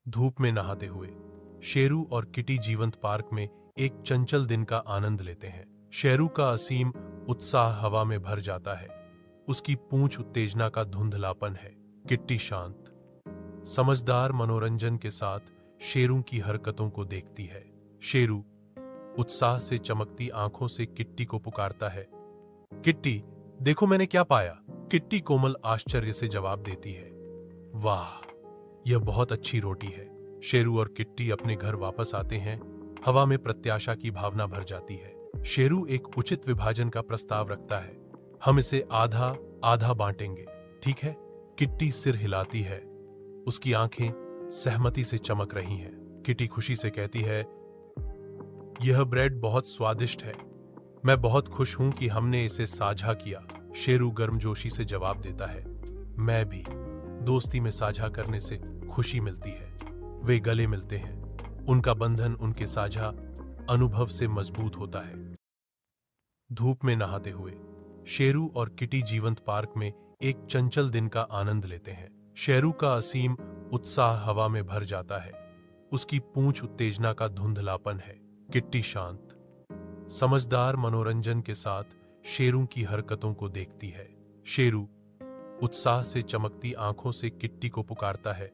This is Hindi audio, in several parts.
धूप में नहाते हुए शेरू और किटी जीवंत पार्क में एक चंचल दिन का आनंद लेते हैं। शेरू का असीम उत्साह हवा में भर जाता है। उसकी पूंछ उत्तेजना का धुंधलापन है। किट्टी शांत, समझदार मनोरंजन के साथ शेरू की हरकतों को देखती है। शेरू उत्साह से चमकती आंखों से किट्टी को पुकारता है, किट्टी, देखो मैंने क्या पाया। किट्टी कोमल आश्चर्य से जवाब देती है, वाह, यह बहुत अच्छी रोटी है। शेरू और किट्टी अपने घर वापस आते हैं। हवा में प्रत्याशा की भावना भर जाती है। शेरू एक उचित विभाजन का प्रस्ताव रखता है, हम इसे आधा आधा बांटेंगे, ठीक है। किट्टी सिर हिलाती है। उसकी आंखें सहमति से चमक रही हैं। किट्टी खुशी से कहती है, यह ब्रेड बहुत स्वादिष्ट है। मैं बहुत खुश हूं कि हमने इसे साझा किया। शेरू गर्मजोशी से जवाब देता है, मैं भी। दोस्ती में साझा करने से खुशी मिलती है। वे गले मिलते हैं। उनका बंधन उनके साझा अनुभव से मजबूत होता है। धूप में नहाते हुए शेरू और किटी जीवंत पार्क में एक चंचल दिन का आनंद लेते हैं। शेरू का असीम उत्साह हवा में भर जाता है। उसकी पूंछ उत्तेजना का धुंधलापन है। किट्टी शांत, समझदार मनोरंजन के साथ शेरू की हरकतों को देखती है। शेरू उत्साह से चमकती आंखों से किट्टी को पुकारता है,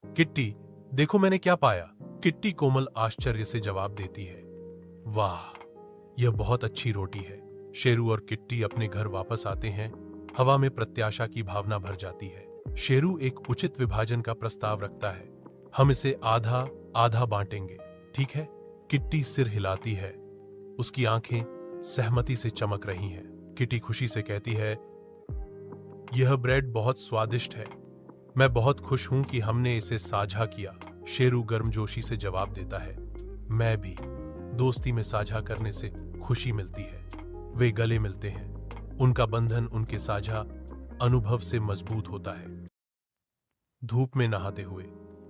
किट्टी, देखो मैंने क्या पाया। किट्टी कोमल आश्चर्य से जवाब देती है, वाह, यह बहुत अच्छी रोटी है। शेरू और किट्टी अपने घर वापस आते हैं। हवा में प्रत्याशा की भावना भर जाती है। शेरू एक उचित विभाजन का प्रस्ताव रखता है, हम इसे आधा आधा बांटेंगे, ठीक है। किट्टी सिर हिलाती है। उसकी आंखें सहमति से चमक रही हैं। किट्टी खुशी से कहती है, यह ब्रेड बहुत स्वादिष्ट है। मैं बहुत खुश हूं कि हमने इसे साझा किया। शेरू गर्मजोशी से जवाब देता है, मैं भी। दोस्ती में साझा करने से खुशी मिलती है। वे गले मिलते हैं। उनका बंधन उनके साझा अनुभव से मजबूत होता है। धूप में नहाते हुए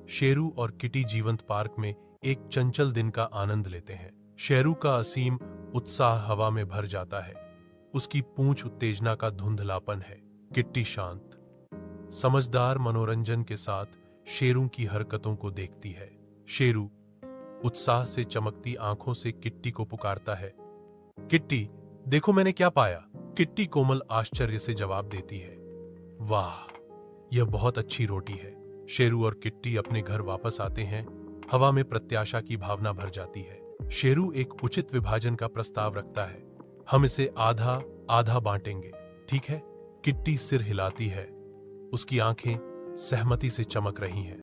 शेरू और किटी जीवंत पार्क में एक चंचल दिन का आनंद लेते हैं। शेरू का असीम उत्साह हवा में भर जाता है। उसकी पूंछ उत्तेजना का धुंधलापन है। किट्टी शांत, समझदार मनोरंजन के साथ शेरू की हरकतों को देखती है। शेरू उत्साह से चमकती आंखों से किट्टी को पुकारता है, किट्टी, देखो मैंने क्या पाया। किट्टी कोमल आश्चर्य से जवाब देती है, वाह, यह बहुत अच्छी रोटी है। शेरू और किट्टी अपने घर वापस आते हैं। हवा में प्रत्याशा की भावना भर जाती है। शेरू एक उचित विभाजन का प्रस्ताव रखता है, हम इसे आधा आधा बांटेंगे, ठीक है। किट्टी सिर हिलाती है। उसकी आंखें सहमति से चमक रही हैं।